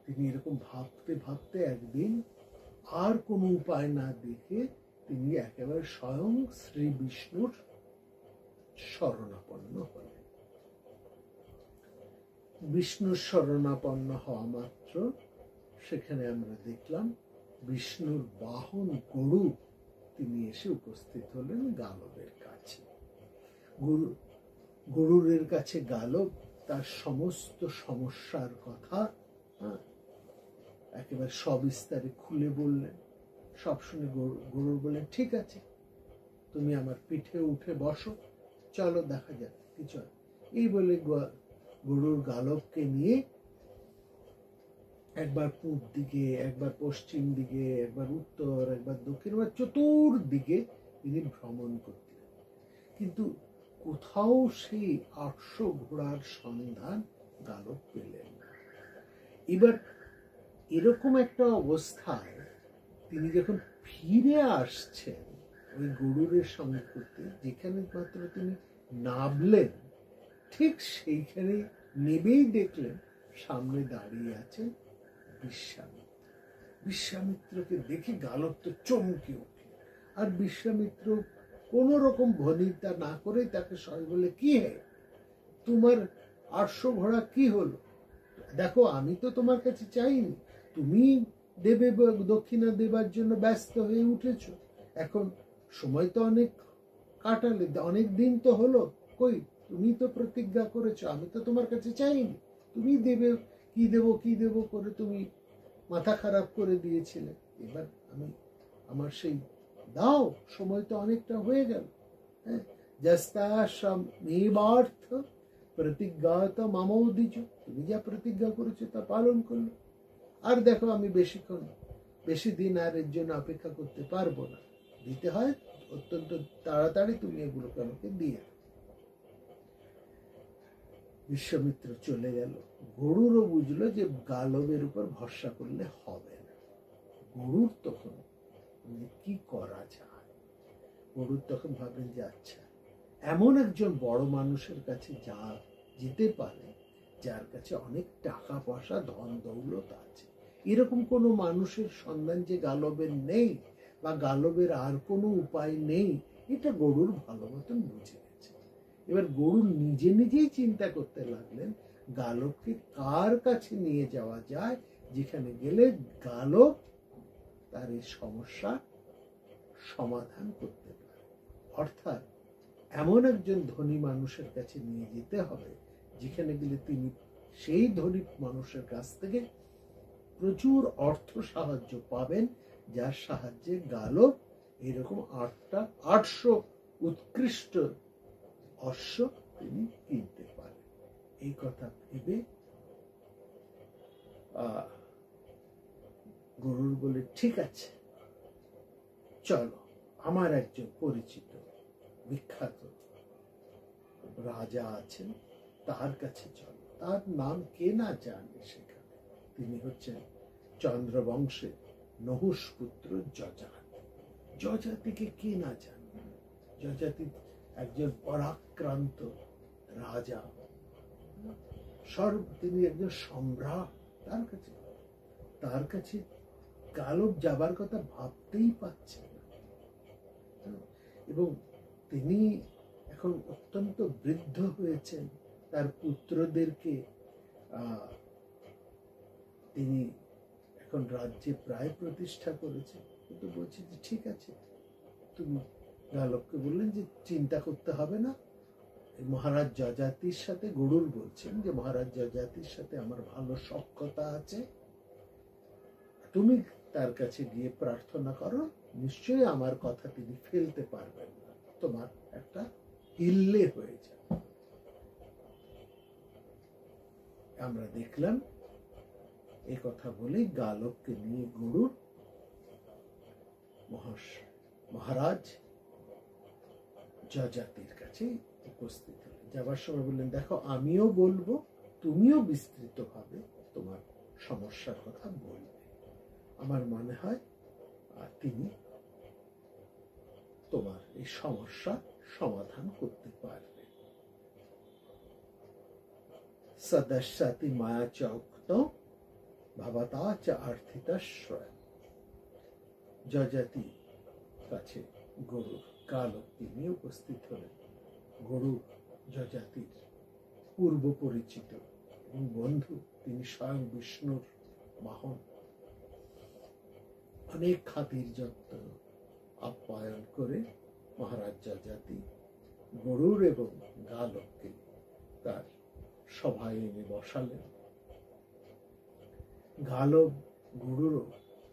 তিনি এরকম ভাবতে ভাবতে একদিন আর কোনো উপায় না দেখে তিনি একেবারে স্বয়ং শ্রী বিষ্ণুর শরণাপন্ন হলেন। বিষ্ণুর শরণাপন্ন হওয়া মাত্র সেখানে আমরা দেখলাম বিষ্ণুর বাহন গরু তিনি এসে উপস্থিত হলেন গালবের কাছে। গরুরের কাছে গালব তার সমস্ত সমস্যার কথা একেবারে সবিস্তারে খুলে বললেন। সব শুনে গরুর বললেন, ঠিক আছে, তুমি আমার পিঠে উঠে বসো, চলো দেখা যাক কি চল। এই বলে গরুর গালবকে নিয়ে একবার পূব দিকে, একবার পশ্চিম দিকে, একবার উত্তর, একবার দক্ষিণ, একবার চতুর্দিকে তিনি ভ্রমণ করতেন, কিন্তু কোথাও সেই 800 ঘোড়ার সন্ধান গালব পেলেন না। এবার এরকম একটা অবস্থায় তিনি যখন ফিরে আসছেন ওই গরুরের সঙ্গে করতে, যেখানে মাত্র তিনি নামলেন, ঠিক সেইখানে নেবেই দেখলেন সামনে দাঁড়িয়ে আছেন বিশ্বামিত্র। বিশ্বামিত্রকে দেখে গালব তো চমকে উঠল, আর বিশ্বামিত্র কোন রকম ভনিতা না করে তাকে সবাই বলে, কি হে, তোমার 800 ঘোড়া কি হলো? দেখো, আমি তো তোমার কাছে চাইনি, তুমি দেবে, দক্ষিণা দেবার জন্য ব্যস্ত হয়ে উঠেছো, এখন সময় তো অনেক কাটালে, অনেক দিন তো হলো, কই তুমি তো প্রতিজ্ঞা করেছো, আমি তো তোমার কাছে চাইনি, তুমি দেবে, কি দেবো কি দেবো করে তুমি মাথা খারাপ করে দিয়েছিলে, এবার আমি আমার সেই দাও, সময় তো অনেকটা হয়ে গেল। হ্যাঁ, যস্তার্থ প্রতিজ্ঞাত মামোদিজ, তুমি যা প্রতিজ্ঞা করেছো তা পালন করলো, আর দেখো আমি বেশি দিন আর এর জন্য অপেক্ষা করতে পারবো না, দিতে হয় অত্যন্ত তাড়াতাড়ি, তুমি এগুলোকে আমাকে দিয়ে। বিশ্বামিত্র চলে গেল। গরুরও বুঝলো যে গালবের উপর ভরসা করলে হবে না। গরুর তখন কি করা যায়? গরুর তখন ভাবেন যে আচ্ছা, এমন একজন বড় মানুষের কাছে যেতে পারে যার কাছে অনেক টাকা পয়সা, ধন দৌলত আছে, এরকম কোনো মানুষের সন্ধান যে গালবের নেই, বা গালবের আর কোনো উপায় নেই, এটা গরুর ভালো মতন বুঝে গেছে। এবার গরু নিজে নিজেই চিন্তা করতে লাগলেন গালবকে কার কাছে নিয়ে যাওয়া যায়, যেখানে গেলে গালব তার এই সমস্যা সমাধান করতে পারে। অর্থাৎ এমন একজন ধনী মানুষের কাছে নিয়ে যেতে হবে যেখানে গেলে তিনি সেই ধনী মানুষের কাছ থেকে প্রচুর অর্থ সাহায্য পাবেন, যার সাহায্যে গালব এরকম 800 উৎকৃষ্ট অশ্ব তিনি কিনতে পারেন। এই কথা ভেবে গরুর বলে, ঠিক আছে, চলো, আমার একজন পরিচিত বিখ্যাত রাজা আছেন, তার কাছে চলো। তার নাম কে না জানে সেখানে, তিনি হচ্ছেন চন্দ্রবংশের নহুষ পুত্র যজাতি। যজাতিকে কে না জানে? যজাতি একজন পরাক্রান্ত রাজা, তিনি একজন সম্রাট। তার কাছে গালব যাবার কথা ভাবতেই পাচ্ছে না, এবং তিনি এখন অত্যন্ত বৃদ্ধ হয়েছেন, তার পুত্রদেরকে তিনি এখন রাজ্যে প্রায় প্রতিষ্ঠা করেছেন, কিন্তু বলছে যে ঠিক আছে, তুমি গালবকে বললেন যে চিন্তা করতে হবে না, মহারাজ যজাতির সাথে, গরুর বলছেন যে মহারাজ যজাতির সাথে আমার ভালো সখ্যতা আছে, তুমি তার কাছে গিয়ে প্রার্থনা করো, নিশ্চয়ই আমার কথা তিনি ফেলতে পারবেন না, তোমার একটা হিল্লে হয়ে যাবে। আমরা দেখলাম এই কথা বলে গালবকে নিয়ে গরুর মহারাজ যযাতির কাছে উপস্থিত হলেন। যাবার সময় বললেন, দেখো আমিও বলবো, তুমিও বিস্তৃতভাবে তোমার সমস্যার কথা বলবে, আমার মনে হয় তিনি তোমার এই সমস্যা সমাধান করতে পারবে। সদস্যাতি মায়া চৌক্ত ভাবতা চ আর্থিতাশ্রয়। যযাতি কাছে গরুর গালব নিয়ে উপস্থিত হলেন। গরু যযাতির পূর্ব পরিচিত এবং বন্ধু, তিনি স্বয়ং বিষ্ণুর বাহন। অনেক খাতির যত্ন আপ্যায়ন করে মহারাজ যযাতি গরুর এবং গালবকে তার সভায় এনে বসালেন। গালব গরুরও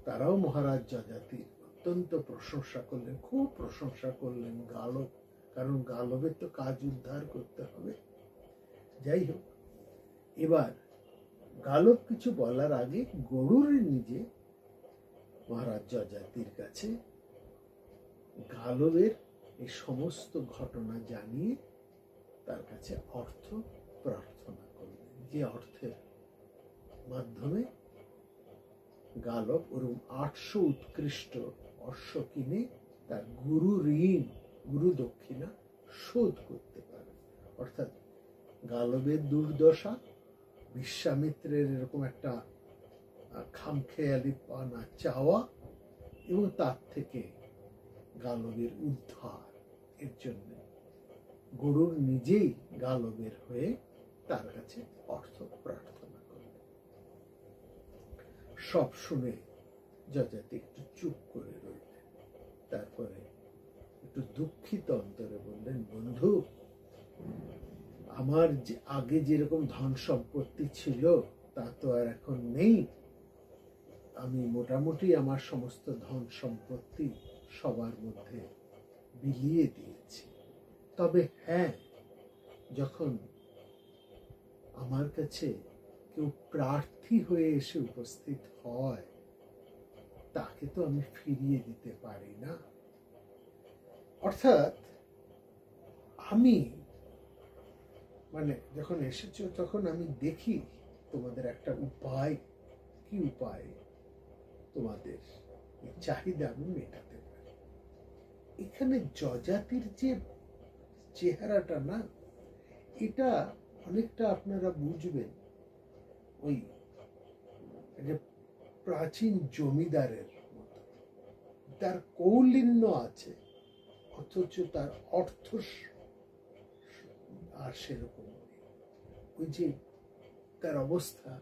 তারাও মহারাজ যযাতির অত্যন্ত প্রশংসা করলেন, খুব প্রশংসা করলেন গালব, কারণ গালবের তো কাজ উদ্ধার করতে হবে। যাই হোক, এবার গালব কিছু বলার আগে গরুর নিজে মহারাজ যযাতির কাছে গালবের এই সমস্ত ঘটনা জানিয়ে তার কাছে অর্থ প্রার্থনা করলেন, যে অর্থের মাধ্যমে গালব ওরকম 800 উৎকৃষ্ট অশ্ব কিনে তার গুরু ঋণ, গুরু দক্ষিণা শোধ করতে পারে। অর্থাৎ গালবের দুর্দশা, বিশ্বামিত্রের এরকম একটা খামখেয়ালি পানা চাওয়া এবং তার থেকে গালবের উদ্ধার, এর জন্য গরুর নিজেই গালবের হয়ে তার কাছে অর্থ প্রার্থনা করলেন। সব শুনে যযাতি একটু চুপ করে রইলেন। তারপরে একটু দুঃখিত অন্তরে বললেন, বন্ধু, আমার যে আগে যেরকম ধন সম্পত্তি ছিল তা তো আর এখন নেই। আমি মোটামুটি আমার সমস্ত ধন সম্পত্তি সবার মধ্যে বিলিয়ে দিয়েছি। তবে হ্যাঁ, যখন আমার কাছে কেউ প্রার্থী হয়ে এসে উপস্থিত হয়, তাকে তো আমি ফিরিয়ে দিতে পারি না। অর্থাৎ আমি যখন এসেছো তখন আমি দেখি তোমাদের একটা উপায়, কি উপায় তোমাদের চাহিদা আমি মেটাতে পারি। এখানে যযাতির যে চেহারাটা না, এটা অনেকটা আপনারা বুঝবেন ওই যে প্রাচীন জমিদারের মতো। তার কৌলিন্য আছে, অথচ তার অর্থ আর সেরকম ওই যে তার অবস্থা।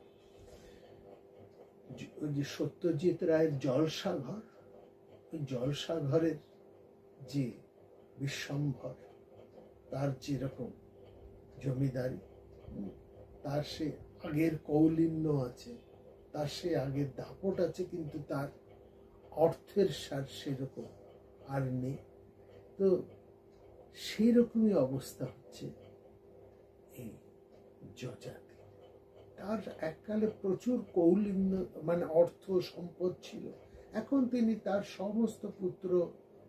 ওই যে সত্যজিৎ রায়ের জলসাঘর, ওই জলসাঘরের যে বিশ্বম্ভর, তার যেরকম জমিদারি, তার সে আগের কৌলিন্য আছে, তার সে আগের দাপট আছে, কিন্তু তার অর্থের সার সেরকম আর নেই। তো সেরকমই অবস্থা হচ্ছে এই যযাতি। তার এককালে প্রচুর কৌলিন্য অর্থ সম্পদ ছিল, এখন তিনি তার সমস্ত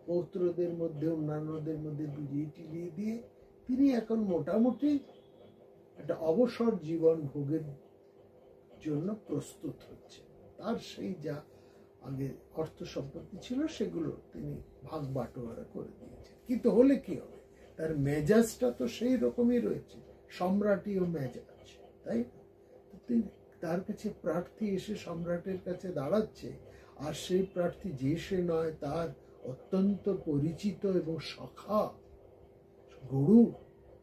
পৌত্রদের মধ্যে, অন্যান্যদের মধ্যে বিলিয়ে টিলিয়ে দিয়ে তিনি এখন মোটামুটি একটা অবসর জীবন ভোগের জন্য প্রস্তুত হচ্ছে। তার সেই যা আগে অর্থ সম্পত্তি ছিল সেগুলো তিনি ভাগ বাটোয়ারা করে দিয়েছেন। কিন্তু হলে কি হবে, তার মেজাজটা তো সেই রকমই রয়েছে, সম্রাটীয় মেজাজ, তাই না? তার কাছে প্রার্থী এসে সম্রাটের কাছে দাঁড়াচ্ছে, আর সেই প্রার্থী যে সে নয়, তার অত্যন্ত পরিচিত এবং সখা গরু,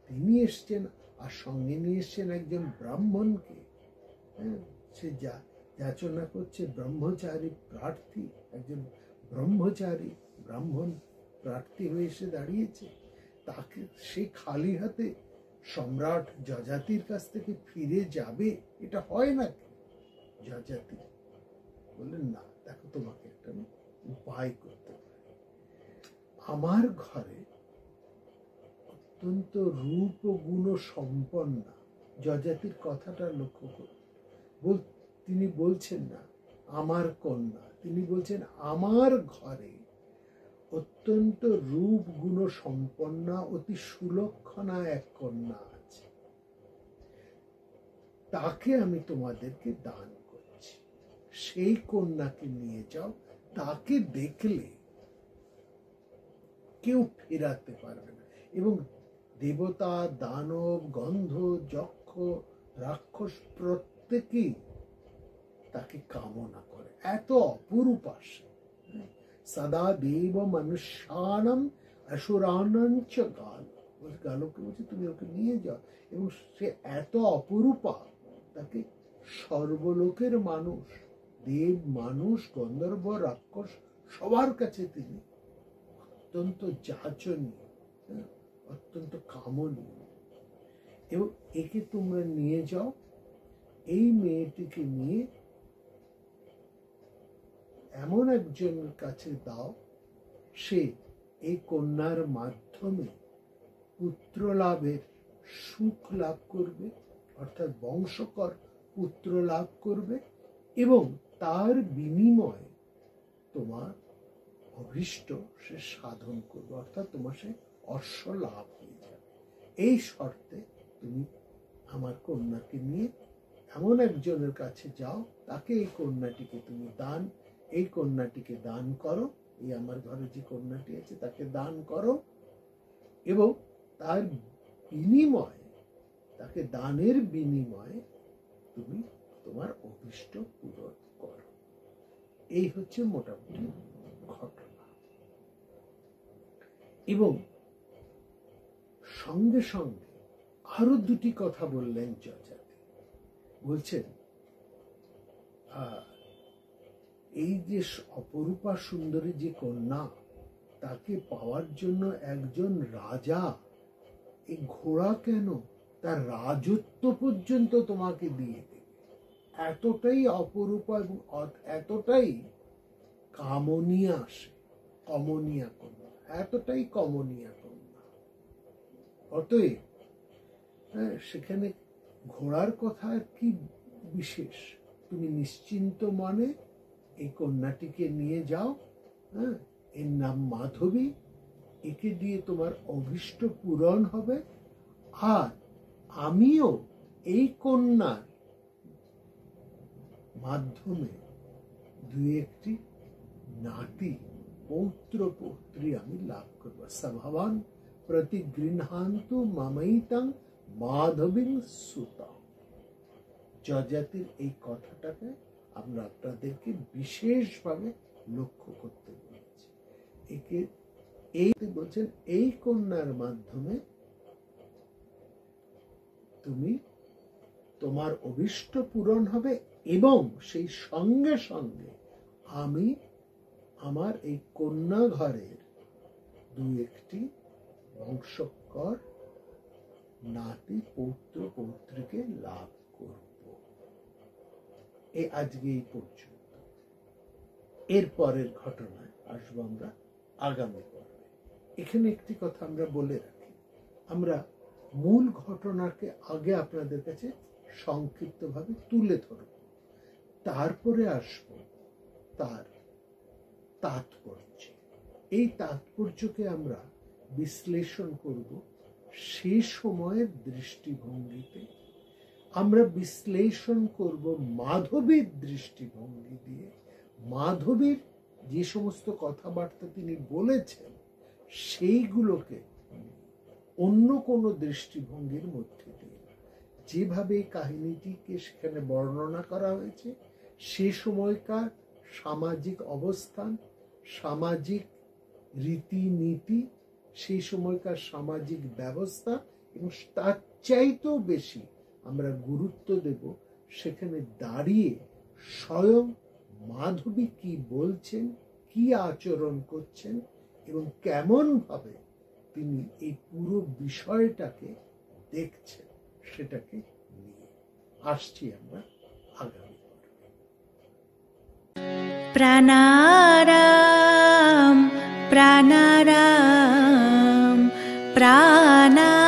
তিনি এসছেন, আর সঙ্গে নিয়ে এসছেন একজন ব্রাহ্মণকে। সে যাচনা করছে ব্রহ্মচারী প্রার্থী, একজন ব্রহ্মচারী ব্রাহ্মণ প্রার্থী হয়ে এসে দাঁড়িয়েছে। তাকে সে খালি হাতে সম্রাট যযাতির কাছ থেকে ফিরে যাবে, এটা হয় না। যযাতি বললেন, না, দেখো তোমাকে একটা উপায় করতে পারি। আমার ঘরে অত্যন্ত রূপ ও গুণ সম্পন্না, যযাতির কথাটা লক্ষ্য করুন, তিনি বলছেন না আমার কন্যা, তিনি বলছেন আমার ঘরে অত্যন্ত রূপ গুণ সম্পন্না অতি সুলক্ষণা এক কন্যা আছে, তাকে আমি তোমাদেরকে দান করছি। সেই কন্যাকে নিয়ে যাও, তাকে দেখলে কেউ ফেরাতে পারবে না। এবং দেবতা, দানব, গন্ধ, যক্ষ, রাক্ষস প্রত্যেকেই তাকে কামনা করে, এত অপরূপা সে। সদা দেব মনুষ্যানাম অসুরানাঞ্চ গাল, গালকে বলছে তুমি ওকে নিয়ে যাও। এবং সে এত অপরূপা, তাকে সর্বলোকের মানুষ, দেব, মানুষ, গন্ধর্ব, রাক্ষস সবার কাছে তিনি অত্যন্ত যাচনীয়, অত্যন্ত কামনীয়। এবং একে তোমরা নিয়ে যাও, এই মেয়েটিকে নিয়ে এমন একজনের কাছে দাও, সে এই কন্যার মাধ্যমে পুত্র লাভের সুখ লাভ করবে, অর্থাৎ বংশকর পুত্র লাভ করবে, এবং তার বিনিময়ে তোমার অভীষ্ট সে সাধন করবে, অর্থাৎ তোমার সে অশ্ব লাভ হয়ে যাবে। এই শর্তে তুমি আমার কন্যাকে নিয়ে এমন একজনের কাছে যাও, তাকে এই কন্যাটিকে তুমি এই কন্যাটিকে দান করো, এই আমার ঘরে যে কন্যাটি আছে তাকে দান করো, এবং তার বিনিময়ে, তাকে দানের বিনিময়ে তুমি তোমার অভীষ্ট পূরণ করো। এই হচ্ছে মোটামুটি ঘটনা। এবং সঙ্গে সঙ্গে আরো দুটি কথা বললেন যযাতি। বলছেন এই যে অপরূপা সুন্দরী যে কন্যা, তাকে পাওয়ার জন্য একজন রাজা এই ঘোড়া কেন, তার রাজত্ব পর্যন্ত তোমাকে দিয়ে দেবে। এতটাই অপরূপা এবং এতটাই কমনীয়া কন্যা, এতটাই কমনীয়া কন্যা। অতএব সেখানে ঘোড়ার কথা আর কি বিশেষ, তুমি নিশ্চিন্ত মনে এই কন্যাটিকে নিয়ে যাও। এর নাম মাধবী, একে দিয়ে তোমার অভীষ্ট পূরণ হবে। আর আমিও এই কন্যার মাধ্যমে দুই একটি নাতি, পৌত্র পৌত্রী আমি লাভ করবো। সভাবান প্রতিগৃহান্তু মামৈতাং মাধবীং সুতাং। যযাতির এই কথাটাকে আমরা আপনাদেরকে বিশেষভাবে লক্ষ্য করতে বলেছি। একে এই বলছেন এই কন্যার মাধ্যমে তুমি তোমার অভীষ্ট পূরণ হবে, এবং সেই সঙ্গে সঙ্গে আমি আমার এই কন্যা ঘরের দুই একটি বংশকর নাতি, পৌত্র পৌত্রীকে লাভ করব। আজকে এই পর্যন্ত। এর পরের ঘটনায় আসবো আমরা আগামী পর্বে। এখানে একটি কথা আমরা বলে রাখি, আমরা মূল ঘটনাকে আগে আপনাদের কাছে সংক্ষিপ্তভাবে তুলে ধরব, তারপরে আসবো তার তাৎপর্য। এই তাৎপর্যকে আমরা বিশ্লেষণ করব সে সময়ের দৃষ্টিভঙ্গিতে, আমরা বিশ্লেষণ করব মাধবীর দৃষ্টিভঙ্গি দিয়ে। মাধবীর যে সমস্ত কথাবার্তা তিনি বলেছেন সেইগুলোকে অন্য কোনো দৃষ্টিভঙ্গির মধ্যে দিয়ে, যেভাবে কাহিনীটিকে সেখানে বর্ণনা করা হয়েছে, সে সময়কার সামাজিক অবস্থান, সামাজিক রীতিনীতি, সেই সময়কার সামাজিক ব্যবস্থা, এবং তার চাইতেও বেশি আমরা গুরুত্ব দেব সেখানে দাঁড়িয়ে স্বয়ং মাধবী কি বলছেন, কি আচরণ করছেন, এবং কেমন ভাবে তিনি এই পুরো বিষয়টাকে দেখছেন, সেটাকে নিয়ে আসছি আমরা আগামী পর্বে।
प्राणाराम प्राणाराम प्राणाराम।